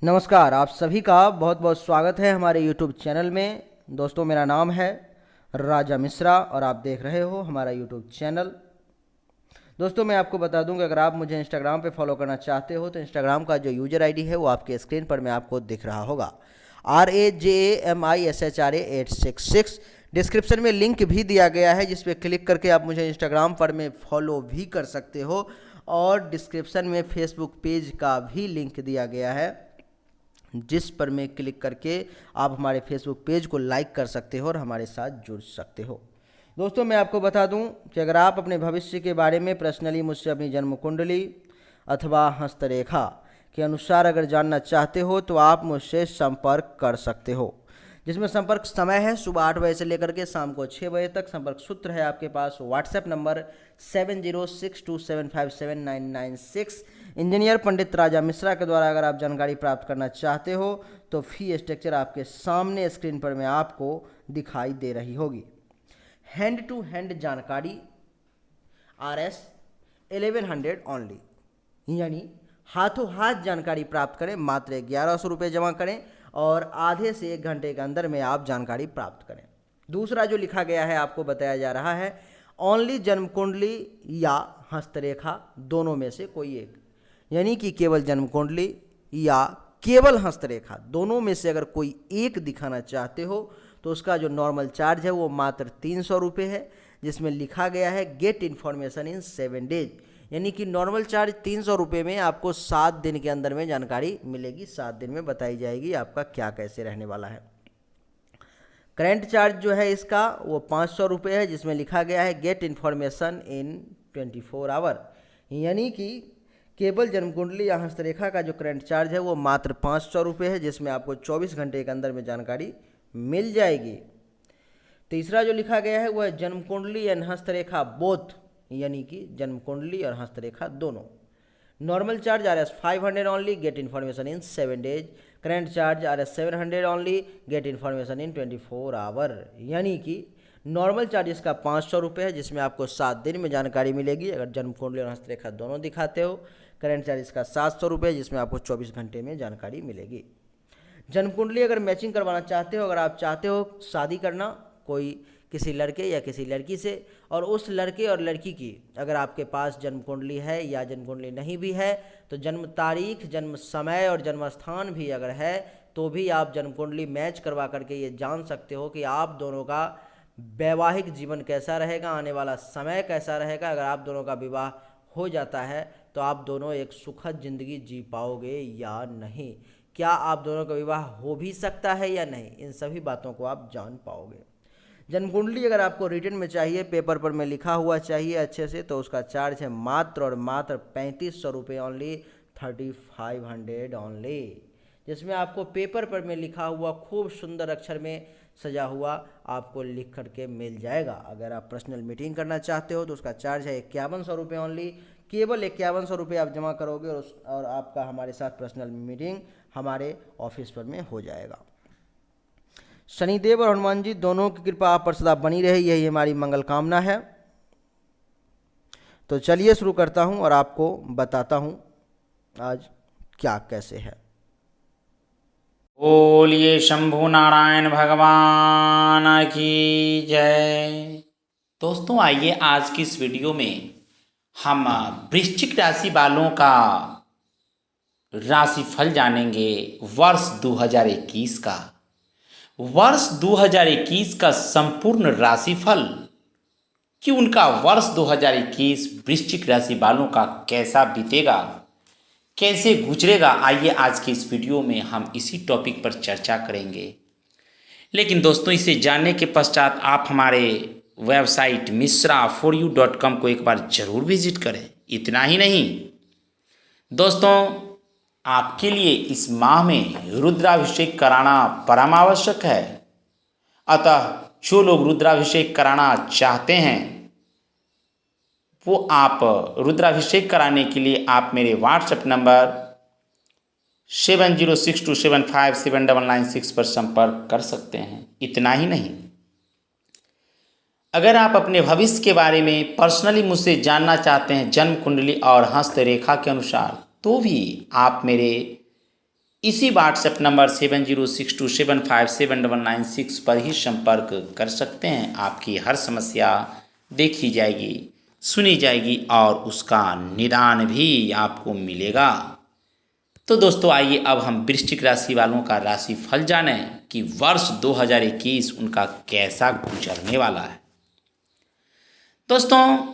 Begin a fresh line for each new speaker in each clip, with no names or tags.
नमस्कार, आप सभी का बहुत बहुत स्वागत है हमारे YouTube चैनल में। दोस्तों, मेरा नाम है राजा मिश्रा और आप देख रहे हो हमारा YouTube चैनल। दोस्तों, मैं आपको बता दूं कि अगर आप मुझे इंस्टाग्राम पे फॉलो करना चाहते हो तो इंस्टाग्राम का जो यूज़र आईडी है वो आपके स्क्रीन पर मैं आपको दिख रहा होगा, RAJAMISHRA866। डिस्क्रिप्शन में लिंक भी दिया गया है जिस पे क्लिक करके आप मुझे इंस्टाग्राम पर में फॉलो भी कर सकते हो, और डिस्क्रिप्शन में फेसबुक पेज का भी लिंक दिया गया है जिस पर में क्लिक करके आप हमारे फेसबुक पेज को लाइक कर सकते हो और हमारे साथ जुड़ सकते हो। दोस्तों, मैं आपको बता दूं कि अगर आप अपने भविष्य के बारे में पर्सनली मुझसे अपनी जन्म कुंडली अथवा हस्तरेखा के अनुसार अगर जानना चाहते हो तो आप मुझसे संपर्क कर सकते हो, जिसमें संपर्क समय है सुबह 8 बजे से लेकर के शाम को 6 बजे तक। संपर्क सूत्र है आपके पास व्हाट्सएप नंबर 7062757996। इंजीनियर पंडित राजा मिश्रा के द्वारा अगर आप जानकारी प्राप्त करना चाहते हो तो फी स्ट्रक्चर आपके सामने स्क्रीन पर में आपको दिखाई दे रही होगी। हैंड टू हैंड जानकारी RS 1100 ओनली, यानी हाथों हाथ जानकारी प्राप्त करें। मात्र 1100 रुपये जमा करें और आधे से 1 घंटे के अंदर में आप जानकारी प्राप्त करें। दूसरा जो लिखा गया है आपको बताया जा रहा है, ओनली जन्म कुंडली या हस्तरेखा दोनों में से कोई एक, यानी कि केवल जन्म कुंडली या केवल हस्तरेखा दोनों में से अगर कोई एक दिखाना चाहते हो तो उसका जो नॉर्मल चार्ज है वो मात्र 300 रुपये है, जिसमें लिखा गया है गेट इन्फॉर्मेशन इन 7 डेज, यानी कि नॉर्मल चार्ज 300 रुपये में आपको 7 दिन के अंदर में जानकारी मिलेगी। 7 दिन में बताई जाएगी आपका क्या कैसे रहने वाला है। करंट चार्ज जो है इसका वो 500 रुपये है, जिसमें लिखा गया है गेट इन्फॉर्मेशन इन 24 आवर, यानी कि केवल जन्म कुंडली या हस्तरेखा का जो करंट चार्ज है वो मात्र 500 रुपये है, जिसमें आपको 24 घंटे के अंदर में जानकारी मिल जाएगी। तीसरा जो लिखा गया है वह जन्म कुंडली एंड हस्तरेखा बोथ, यानी कि जन्म कुंडली और हस्तरेखा दोनों। Normal charge RS 500 only, get information in 7 days. Current charge RS 700 only, get information in 24 hour, यानी कि नॉर्मल चार्ज इसका 500 रुपये है, जिसमें आपको 7 दिन में जानकारी मिलेगी अगर जन्म कुंडली और हस्तरेखा दोनों दिखाते हो। करंट चार्ज इसका 700 रुपये है, जिसमें आपको 24 घंटे में जानकारी मिलेगी। जन्म कुंडली अगर मैचिंग करवाना चाहते हो, अगर आप चाहते हो शादी करना कोई किसी लड़के या किसी लड़की से, और उस लड़के और लड़की की अगर आपके पास जन्म कुंडली है या जन्म कुंडली नहीं भी है तो जन्म तारीख, जन्म समय और जन्म स्थान भी अगर है तो भी आप जन्म कुंडली मैच करवा करके ये जान सकते हो कि आप दोनों का वैवाहिक जीवन कैसा रहेगा, आने वाला समय कैसा रहेगा। अगर आप दोनों का विवाह हो जाता है तो आप दोनों एक सुखद जिंदगी जी पाओगे या नहीं, क्या आप दोनों का विवाह हो भी सकता है या नहीं, इन सभी बातों को आप जान पाओगे। जन्म कुंडली अगर आपको रिटर्न में चाहिए, पेपर पर में लिखा हुआ चाहिए अच्छे से, तो उसका चार्ज है मात्र और मात्र 3500 रुपये ओनली, 3500 ओनली, जिसमें आपको पेपर पर में लिखा हुआ खूब सुंदर अक्षर में सजा हुआ आपको लिख करके मिल जाएगा। अगर आप पर्सनल मीटिंग करना चाहते हो तो उसका चार्ज है 5100 रुपये ओनली, केवल 5100 रुपये आप जमा करोगे और आपका हमारे साथ पर्सनल मीटिंग हमारे ऑफिस पर में हो जाएगा। शनिदेव और हनुमान जी दोनों की कृपा आप पर सदा बनी रहे, यही हमारी मंगल कामना है। तो चलिए शुरू करता हूं और आपको बताता हूं आज क्या कैसे है।
बोलिए शंभु नारायण भगवान की जय। दोस्तों, आइए आज की इस वीडियो में हम वृश्चिक राशि वालों का राशिफल जानेंगे वर्ष 2021 का। वर्ष 2021 का संपूर्ण राशिफल कि उनका वर्ष 2021 वृश्चिक राशि वालों का कैसा बीतेगा, कैसे गुजरेगा, आइए आज के इस वीडियो में हम इसी टॉपिक पर चर्चा करेंगे। लेकिन दोस्तों, इसे जानने के पश्चात आप हमारे वेबसाइट mishra4u.com को एक बार जरूर विजिट करें। इतना ही नहीं दोस्तों, आपके लिए इस माह में रुद्राभिषेक कराना परम आवश्यक है। अतः जो लोग रुद्राभिषेक कराना चाहते हैं वो आप रुद्राभिषेक कराने के लिए आप मेरे व्हाट्सएप नंबर 7062757996 पर संपर्क कर सकते हैं। इतना ही नहीं, अगर आप अपने भविष्य के बारे में पर्सनली मुझसे जानना चाहते हैं जन्म कुंडली और हस्तरेखा के अनुसार, तो भी आप मेरे इसी व्हाट्सएप नंबर 7062757996 पर ही संपर्क कर सकते हैं। आपकी हर समस्या देखी जाएगी, सुनी जाएगी और उसका निदान भी आपको मिलेगा। तो दोस्तों आइए अब हम वृश्चिक राशि वालों का राशि फल जानें कि वर्ष 2021 उनका कैसा गुजरने वाला है। दोस्तों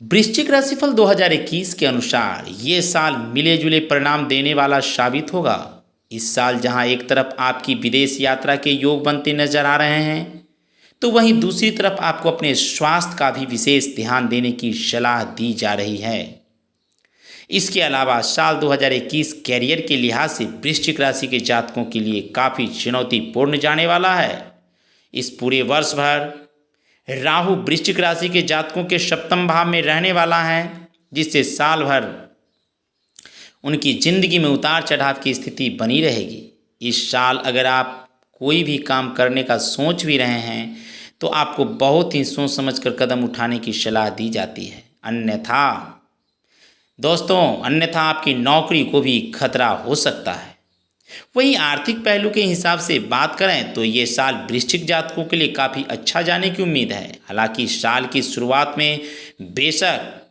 वृश्चिक राशिफल 2021 के अनुसार ये साल मिले जुले परिणाम देने वाला साबित होगा। इस साल जहां एक तरफ आपकी विदेश यात्रा के योग बनते नजर आ रहे हैं, तो वहीं दूसरी तरफ आपको अपने स्वास्थ्य का भी विशेष ध्यान देने की सलाह दी जा रही है। इसके अलावा साल 2021 कैरियर के लिहाज से वृश्चिक राशि के जातकों के लिए काफ़ी चुनौतीपूर्ण जाने वाला है। इस पूरे वर्ष भर राहु वृश्चिक राशि के जातकों के सप्तम भाव में रहने वाला है, जिससे साल भर उनकी जिंदगी में उतार चढ़ाव की स्थिति बनी रहेगी। इस साल अगर आप कोई भी काम करने का सोच भी रहे हैं तो आपको बहुत ही सोच समझकर कदम उठाने की सलाह दी जाती है। अन्यथा आपकी नौकरी को भी खतरा हो सकता है। वहीं आर्थिक पहलू के हिसाब से बात करें तो ये साल वृश्चिक जातकों के लिए काफ़ी अच्छा जाने की उम्मीद है। हालांकि साल की शुरुआत में बेशक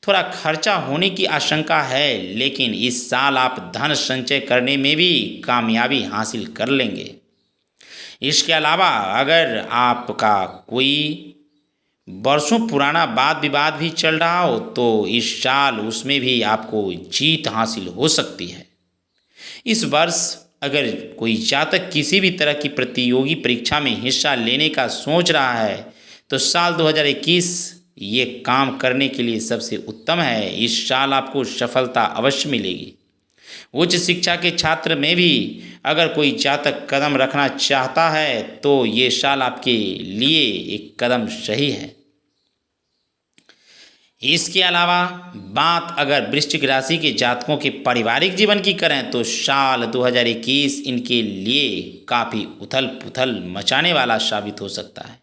थोड़ा खर्चा होने की आशंका है, लेकिन इस साल आप धन संचय करने में भी कामयाबी हासिल कर लेंगे। इसके अलावा अगर आपका कोई वर्षों पुराना वाद विवाद भी चल रहा हो तो इस साल उसमें भी आपको जीत हासिल हो सकती है। इस वर्ष अगर कोई जातक किसी भी तरह की प्रतियोगी परीक्षा में हिस्सा लेने का सोच रहा है तो साल 2021 ये काम करने के लिए सबसे उत्तम है। इस साल आपको सफलता अवश्य मिलेगी। उच्च शिक्षा के छात्र में भी अगर कोई जातक कदम रखना चाहता है तो ये साल आपके लिए एक कदम सही है। इसके अलावा बात अगर वृश्चिक राशि के जातकों के पारिवारिक जीवन की करें तो साल 2021 इनके लिए काफ़ी उथल पुथल मचाने वाला साबित हो सकता है।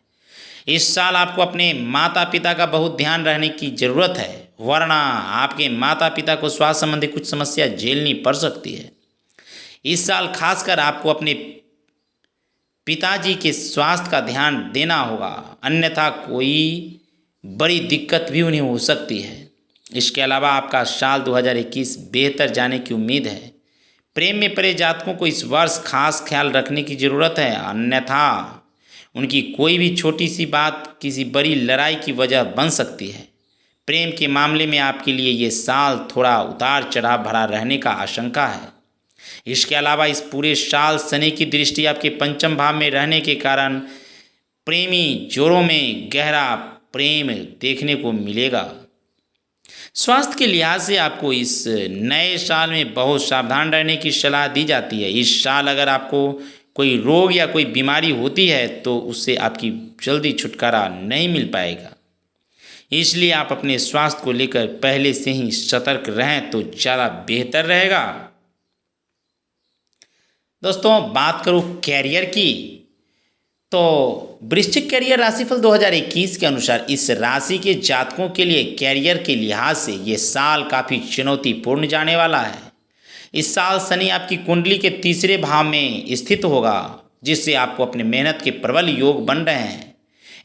इस साल आपको अपने माता पिता का बहुत ध्यान रखने की ज़रूरत है, वरना आपके माता पिता को स्वास्थ्य संबंधी कुछ समस्या झेलनी पड़ सकती है। इस साल खासकर आपको अपने पिताजी के स्वास्थ्य का ध्यान देना होगा, अन्यथा कोई बड़ी दिक्कत भी उन्हें हो सकती है। इसके अलावा आपका साल 2021 बेहतर जाने की उम्मीद है। प्रेम में पड़े जातकों को इस वर्ष खास ख्याल रखने की ज़रूरत है, अन्यथा उनकी कोई भी छोटी सी बात किसी बड़ी लड़ाई की वजह बन सकती है। प्रेम के मामले में आपके लिए ये साल थोड़ा उतार चढ़ाव भरा रहने का आशंका है। इसके अलावा इस पूरे साल शनि की दृष्टि आपके पंचम भाव में रहने के कारण प्रेमी जोड़ों में गहरा प्रेम देखने को मिलेगा। स्वास्थ्य के लिहाज से आपको इस नए साल में बहुत सावधान रहने की सलाह दी जाती है। इस साल अगर आपको कोई रोग या कोई बीमारी होती है तो उससे आपकी जल्दी छुटकारा नहीं मिल पाएगा, इसलिए आप अपने स्वास्थ्य को लेकर पहले से ही सतर्क रहें तो ज़्यादा बेहतर रहेगा। दोस्तों बात करूँ कैरियर की तो वृश्चिक कैरियर राशिफल 2021 के अनुसार इस राशि के जातकों के लिए कैरियर के लिहाज से ये साल काफ़ी चुनौतीपूर्ण जाने वाला है। इस साल शनि आपकी कुंडली के तीसरे भाव में स्थित होगा, जिससे आपको अपने मेहनत के प्रबल योग बन रहे हैं।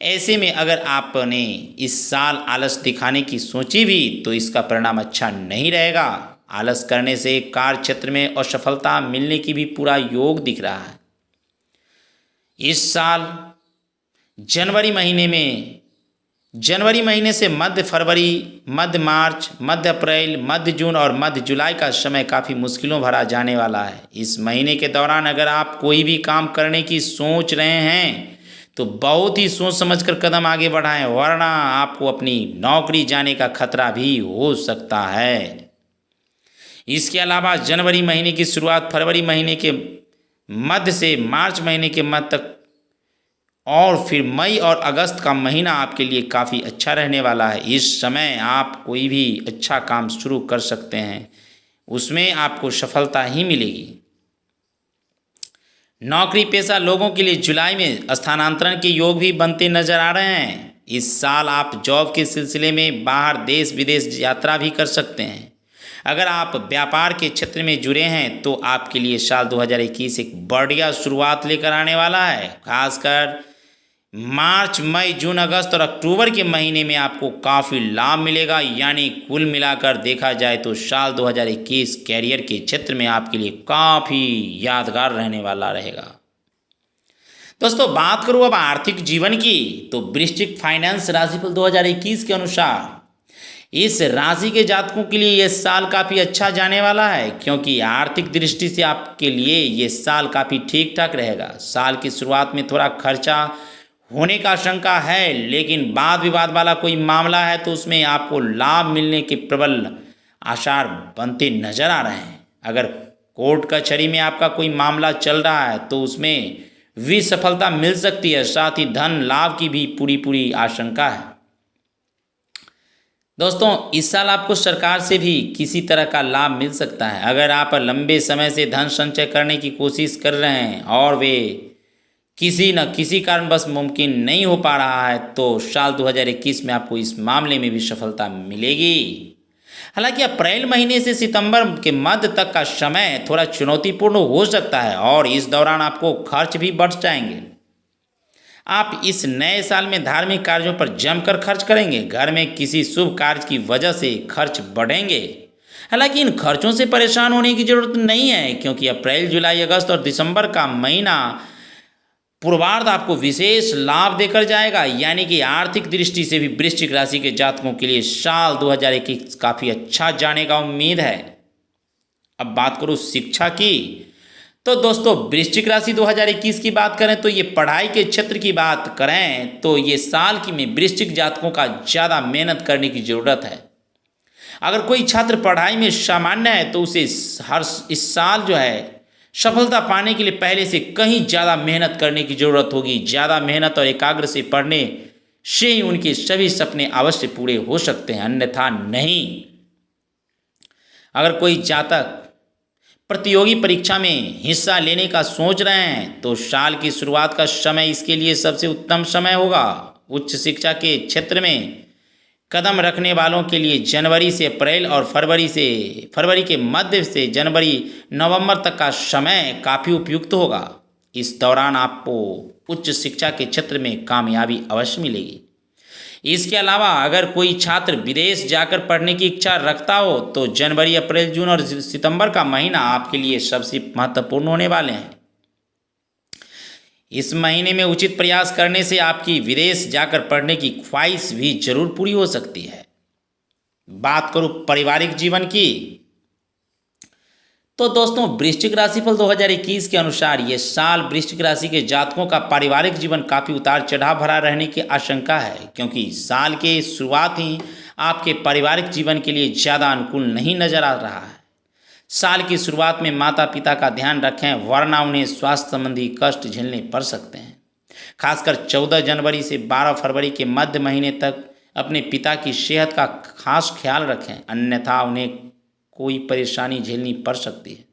ऐसे में अगर आपने इस साल आलस दिखाने की सोची भी तो इसका परिणाम अच्छा नहीं रहेगा। आलस करने से कार्य क्षेत्र में असफलता मिलने की भी पूरा योग दिख रहा है। इस साल जनवरी महीने से मध्य फरवरी, मध्य मार्च, मध्य अप्रैल, मध्य जून और मध्य जुलाई का समय काफ़ी मुश्किलों भरा जाने वाला है। इस महीने के दौरान अगर आप कोई भी काम करने की सोच रहे हैं तो बहुत ही सोच समझकर कदम आगे बढ़ाएं, वरना आपको अपनी नौकरी जाने का खतरा भी हो सकता है। इसके अलावा जनवरी महीने की शुरुआत फरवरी महीने के मध्य से मार्च महीने के मध्य तक और फिर मई और अगस्त का महीना आपके लिए काफ़ी अच्छा रहने वाला है। इस समय आप कोई भी अच्छा काम शुरू कर सकते हैं, उसमें आपको सफलता ही मिलेगी। नौकरी पेशा लोगों के लिए जुलाई में स्थानांतरण के योग भी बनते नजर आ रहे हैं। इस साल आप जॉब के सिलसिले में बाहर देश विदेश यात्रा भी कर सकते हैं। अगर आप व्यापार के क्षेत्र में जुड़े हैं तो आपके लिए साल 2021 एक बढ़िया शुरुआत लेकर आने वाला है। खासकर मार्च, मई, जून, अगस्त और अक्टूबर के महीने में आपको काफ़ी लाभ मिलेगा। यानी कुल मिलाकर देखा जाए तो साल 2021 कैरियर के क्षेत्र में आपके लिए काफ़ी यादगार रहने वाला रहेगा। दोस्तों, बात करूँ अब आर्थिक जीवन की, तो वृश्चिक फाइनेंस राशिफल 2021 के अनुसार इस राशि के जातकों के लिए यह साल काफ़ी अच्छा जाने वाला है, क्योंकि आर्थिक दृष्टि से आपके लिए ये साल काफ़ी ठीक ठाक रहेगा। साल की शुरुआत में थोड़ा खर्चा होने का आशंका है, लेकिन वाद विवाद वाला कोई मामला है तो उसमें आपको लाभ मिलने के प्रबल आसार बनते नजर आ रहे हैं। अगर कोर्ट कचहरी में आपका कोई मामला चल रहा है तो उसमें भी सफलता मिल सकती है। साथ ही धन लाभ की भी पूरी आशंका है। दोस्तों, इस साल आपको सरकार से भी किसी तरह का लाभ मिल सकता है। अगर आप लंबे समय से धन संचय करने की कोशिश कर रहे हैं और वे किसी न किसी कारणवश मुमकिन नहीं हो पा रहा है तो साल 2021 में आपको इस मामले में भी सफलता मिलेगी। हालांकि अप्रैल महीने से सितंबर के मध्य तक का समय थोड़ा चुनौतीपूर्ण हो सकता है और इस दौरान आपको खर्च भी बढ़ जाएंगे। आप इस नए साल में धार्मिक कार्यों पर जमकर खर्च करेंगे। घर में किसी शुभ कार्य की वजह से खर्च बढ़ेंगे। हालांकि इन खर्चों से परेशान होने की जरूरत नहीं है, क्योंकि अप्रैल, जुलाई, अगस्त और दिसंबर का महीना पूर्वार्ध आपको विशेष लाभ देकर जाएगा। यानी कि आर्थिक दृष्टि से भी वृश्चिक राशि के जातकों के लिए साल 2021 काफ़ी अच्छा जाने का उम्मीद है। अब बात करूँ शिक्षा की, तो दोस्तों वृश्चिक राशि 2021 की बात करें तो ये पढ़ाई के क्षेत्र की बात करें तो ये साल की में वृश्चिक जातकों का ज़्यादा मेहनत करने की ज़रूरत है। अगर कोई छात्र पढ़ाई में सामान्य है तो उसे इस साल जो है सफलता पाने के लिए पहले से कहीं ज़्यादा मेहनत करने की ज़रूरत होगी। ज़्यादा मेहनत और एकाग्र से पढ़ने से ही उनके सभी सपने अवश्य पूरे हो सकते हैं, अन्यथा नहीं। अगर कोई जातक प्रतियोगी परीक्षा में हिस्सा लेने का सोच रहे हैं तो साल की शुरुआत का समय इसके लिए सबसे उत्तम समय होगा। उच्च शिक्षा के क्षेत्र में कदम रखने वालों के लिए जनवरी से अप्रैल और फरवरी के मध्य से जनवरी नवंबर तक का समय काफ़ी उपयुक्त होगा। इस दौरान आपको उच्च शिक्षा के क्षेत्र में कामयाबी अवश्य मिलेगी। इसके अलावा अगर कोई छात्र विदेश जाकर पढ़ने की इच्छा रखता हो तो जनवरी, अप्रैल, जून और सितंबर का महीना आपके लिए सबसे महत्वपूर्ण होने वाले हैं। इस महीने में उचित प्रयास करने से आपकी विदेश जाकर पढ़ने की ख्वाहिश भी जरूर पूरी हो सकती है। बात करूं पारिवारिक जीवन की, तो दोस्तों वृश्चिक राशिफल 2021 के अनुसार ये साल वृश्चिक राशि के जातकों का पारिवारिक जीवन काफ़ी उतार चढ़ाव भरा रहने की आशंका है, क्योंकि साल के शुरुआत ही आपके पारिवारिक जीवन के लिए ज़्यादा अनुकूल नहीं नजर आ रहा है। साल की शुरुआत में माता पिता का ध्यान रखें, वरना उन्हें स्वास्थ्य संबंधी कष्ट झेलने पड़ सकते हैं। खासकर 14 जनवरी से 12 फरवरी के मध्य महीने तक अपने पिता की सेहत का खास ख्याल रखें, अन्यथा उन्हें कोई परेशानी झेलनी पड़ सकती है।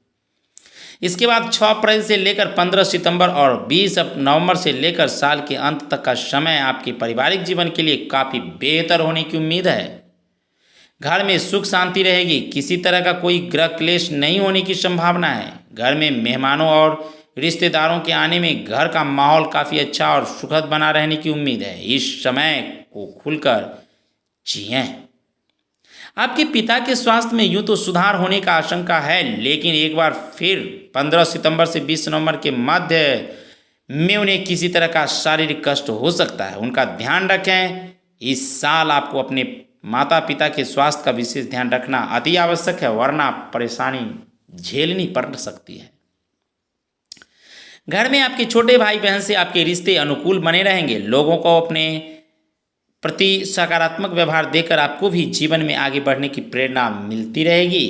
इसके बाद 6 अप्रैल से लेकर 15 सितंबर और 20 नवंबर से लेकर साल के अंत तक का समय आपके पारिवारिक जीवन के लिए काफ़ी बेहतर होने की उम्मीद है। घर में सुख शांति रहेगी। किसी तरह का कोई ग्रह क्लेश नहीं होने की संभावना है। घर में मेहमानों और रिश्तेदारों के आने में घर का माहौल काफ़ी अच्छा और सुखद बना रहने की उम्मीद है। इस समय को खुलकर जिएं। आपके पिता के स्वास्थ्य में यूँ तो सुधार होने का आशंका है, लेकिन एक बार फिर 15 सितंबर से 20 नवंबर के मध्य में उन्हें किसी तरह का शारीरिक कष्ट हो सकता है। उनका ध्यान रखें। इस साल आपको अपने माता पिता के स्वास्थ्य का विशेष ध्यान रखना अति आवश्यक है, वरना परेशानी झेलनी पड़ सकती है। घर में आपके छोटे भाई बहन से आपके रिश्ते अनुकूल बने रहेंगे। लोगों को अपने प्रति सकारात्मक व्यवहार देकर आपको भी जीवन में आगे बढ़ने की प्रेरणा मिलती रहेगी।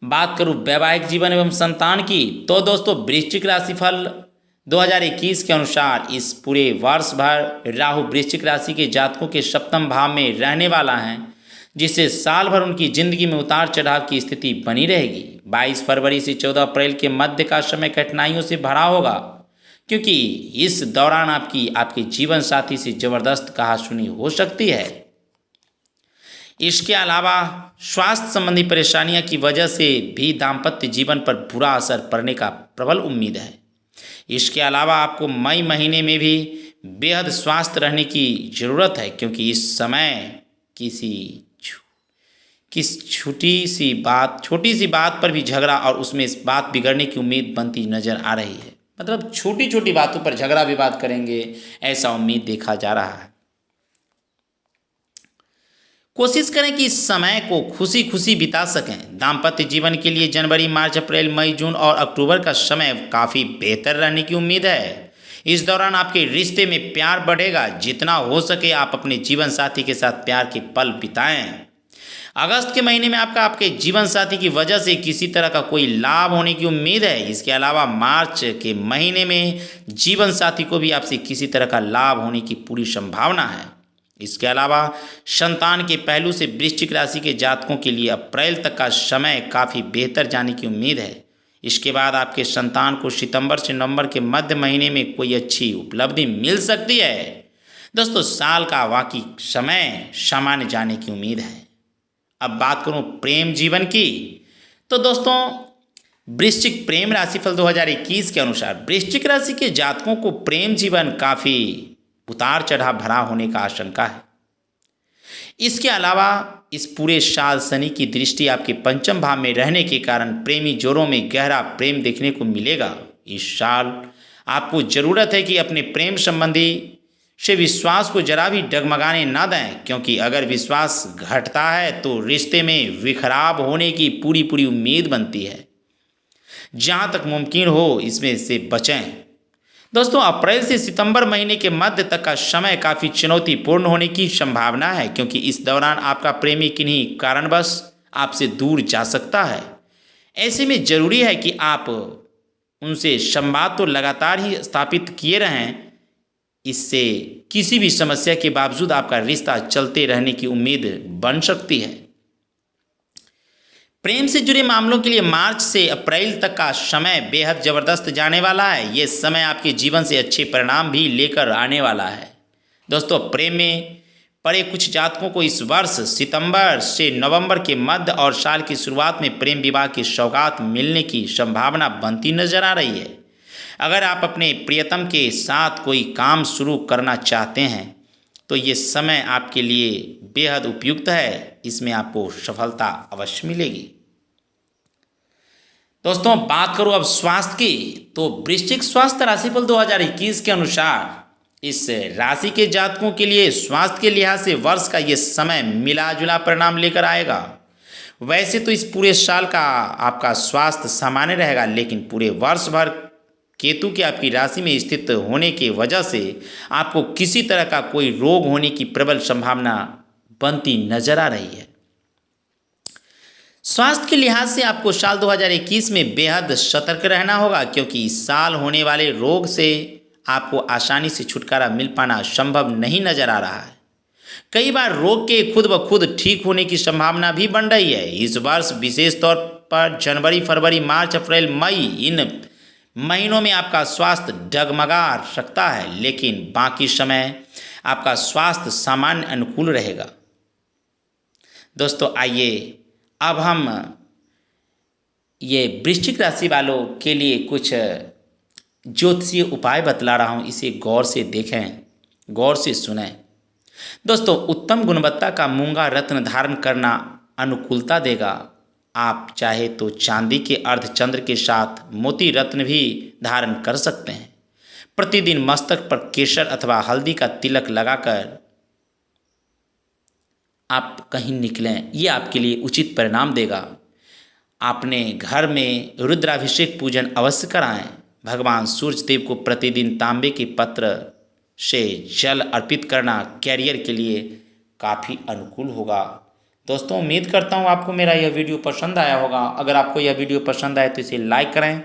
बात करूं वैवाहिक जीवन एवं संतान की, तो दोस्तों वृश्चिक राशिफल 2021 के अनुसार इस पूरे वर्ष भर राहु वृश्चिक राशि के जातकों के सप्तम भाव में रहने वाला है, जिससे साल भर उनकी जिंदगी में उतार चढ़ाव की स्थिति बनी रहेगी। 22 फरवरी से 14 अप्रैल के मध्य का समय कठिनाइयों से भरा होगा, क्योंकि इस दौरान आपके जीवन साथी से जबरदस्त कहासुनी हो सकती है। इसके अलावा स्वास्थ्य संबंधी परेशानियां की वजह से भी दाम्पत्य जीवन पर बुरा असर पड़ने का प्रबल उम्मीद है। इसके अलावा आपको मई महीने में भी बेहद स्वस्थ रहने की ज़रूरत है, क्योंकि इस समय छोटी सी बात पर भी झगड़ा और उसमें इस बात बिगड़ने की उम्मीद बनती नजर आ रही है। मतलब छोटी छोटी बातों पर झगड़ा विवाद करेंगे, ऐसा उम्मीद देखा जा रहा है। कोशिश करें कि इस समय को खुशी खुशी बिता सकें। दाम्पत्य जीवन के लिए जनवरी, मार्च, अप्रैल, मई, जून और अक्टूबर का समय काफ़ी बेहतर रहने की उम्मीद है। इस दौरान आपके रिश्ते में प्यार बढ़ेगा। जितना हो सके आप अपने जीवन साथी के साथ प्यार के पल बिताएं। अगस्त के महीने में आपके जीवन साथी की वजह से किसी तरह का कोई लाभ होने की उम्मीद है। इसके अलावा मार्च के महीने में जीवन साथी को भी आपसे किसी तरह का लाभ होने की पूरी संभावना है। इसके अलावा संतान के पहलू से वृश्चिक राशि के जातकों के लिए अप्रैल तक का समय काफ़ी बेहतर जाने की उम्मीद है। इसके बाद आपके संतान को सितंबर से नवंबर के मध्य महीने में कोई अच्छी उपलब्धि मिल सकती है। दोस्तों, साल का बाकी समय सामान्य जाने की उम्मीद है। अब बात करूं प्रेम जीवन की, तो दोस्तों वृश्चिक प्रेम राशिफल 2021 के अनुसार वृश्चिक राशि के जातकों को प्रेम जीवन काफ़ी उतार चढ़ाव भरा होने का आशंका है। इसके अलावा इस पूरे साल शनि की दृष्टि आपके पंचम भाव में रहने के कारण प्रेमी जोड़ों में गहरा प्रेम देखने को मिलेगा। इस साल आपको ज़रूरत है कि अपने प्रेम संबंधी से विश्वास को जरा भी डगमगाने ना दें, क्योंकि अगर विश्वास घटता है तो रिश्ते में विखराव होने की पूरी उम्मीद बनती है। जहाँ तक मुमकिन हो इसमें से बचें। दोस्तों, अप्रैल से सितंबर महीने के मध्य तक का समय काफ़ी चुनौतीपूर्ण होने की संभावना है, क्योंकि इस दौरान आपका प्रेमी किन्हीं कारणवश आपसे दूर जा सकता है। ऐसे में ज़रूरी है कि आप उनसे संवाद तो लगातार ही स्थापित किए रहें। इससे किसी भी समस्या के बावजूद आपका रिश्ता चलते रहने की उम्मीद बन सकती है। प्रेम से जुड़े मामलों के लिए मार्च से अप्रैल तक का समय बेहद ज़बरदस्त जाने वाला है। ये समय आपके जीवन से अच्छे परिणाम भी लेकर आने वाला है। दोस्तों, प्रेम में पड़े कुछ जातकों को इस वर्ष सितंबर से नवंबर के मध्य और साल की शुरुआत में प्रेम विवाह की सौगात मिलने की संभावना बनती नजर आ रही है। अगर आप अपने प्रियतम के साथ कोई काम शुरू करना चाहते हैं तो ये समय आपके लिए बेहद उपयुक्त है। इसमें आपको सफलता अवश्य मिलेगी। दोस्तों, बात करूं अब स्वास्थ्य की, तो वृश्चिक स्वास्थ्य राशिफल 2021 के अनुसार इस राशि के जातकों के लिए स्वास्थ्य के लिहाज से वर्ष का ये समय मिला जुला परिणाम लेकर आएगा। वैसे तो इस पूरे साल का आपका स्वास्थ्य सामान्य रहेगा, लेकिन पूरे वर्ष भर केतु के आपकी राशि में स्थित होने की वजह से आपको किसी तरह का कोई रोग होने की प्रबल संभावना बनती नजर आ रही है। स्वास्थ्य के लिहाज से आपको साल 2021 में बेहद सतर्क रहना होगा, क्योंकि इस साल होने वाले रोग से आपको आसानी से छुटकारा मिल पाना संभव नहीं नजर आ रहा है। कई बार रोग के खुद ब खुद ठीक होने की संभावना भी बन रही है। इस वर्ष विशेष तौर पर जनवरी, फरवरी, मार्च, अप्रैल, मई इन महीनों में आपका स्वास्थ्य डगमगा सकता है, लेकिन बाकी समय आपका स्वास्थ्य सामान्य अनुकूल रहेगा। दोस्तों, आइए अब हम ये वृश्चिक राशि वालों के लिए कुछ ज्योतिषीय उपाय बतला रहा हूँ, इसे गौर से देखें, गौर से सुनें। दोस्तों, उत्तम गुणवत्ता का मूंगा रत्न धारण करना अनुकूलता देगा। आप चाहे तो चांदी के अर्धचंद्र के साथ मोती रत्न भी धारण कर सकते हैं। प्रतिदिन मस्तक पर केसर अथवा हल्दी का तिलक लगाकर आप कहीं निकलें, ये आपके लिए उचित परिणाम देगा। आपने घर में रुद्राभिषेक पूजन अवश्य कराएं। भगवान सूर्य देव को प्रतिदिन तांबे के पत्र से जल अर्पित करना कैरियर के लिए काफ़ी अनुकूल होगा। दोस्तों, उम्मीद करता हूँ आपको मेरा यह वीडियो पसंद आया होगा। अगर आपको यह वीडियो पसंद आए तो इसे लाइक करें,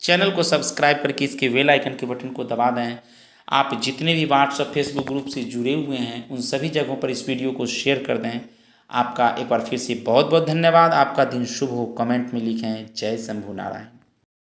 चैनल को सब्सक्राइब करके इसके बेल आइकन के बटन को दबा दें। आप जितने भी व्हाट्सएप, फेसबुक ग्रुप से जुड़े हुए हैं उन सभी जगहों पर इस वीडियो को शेयर कर दें। आपका एक बार फिर से बहुत बहुत धन्यवाद। आपका दिन शुभ हो। कमेंट में लिखें जय शंभू नारायण।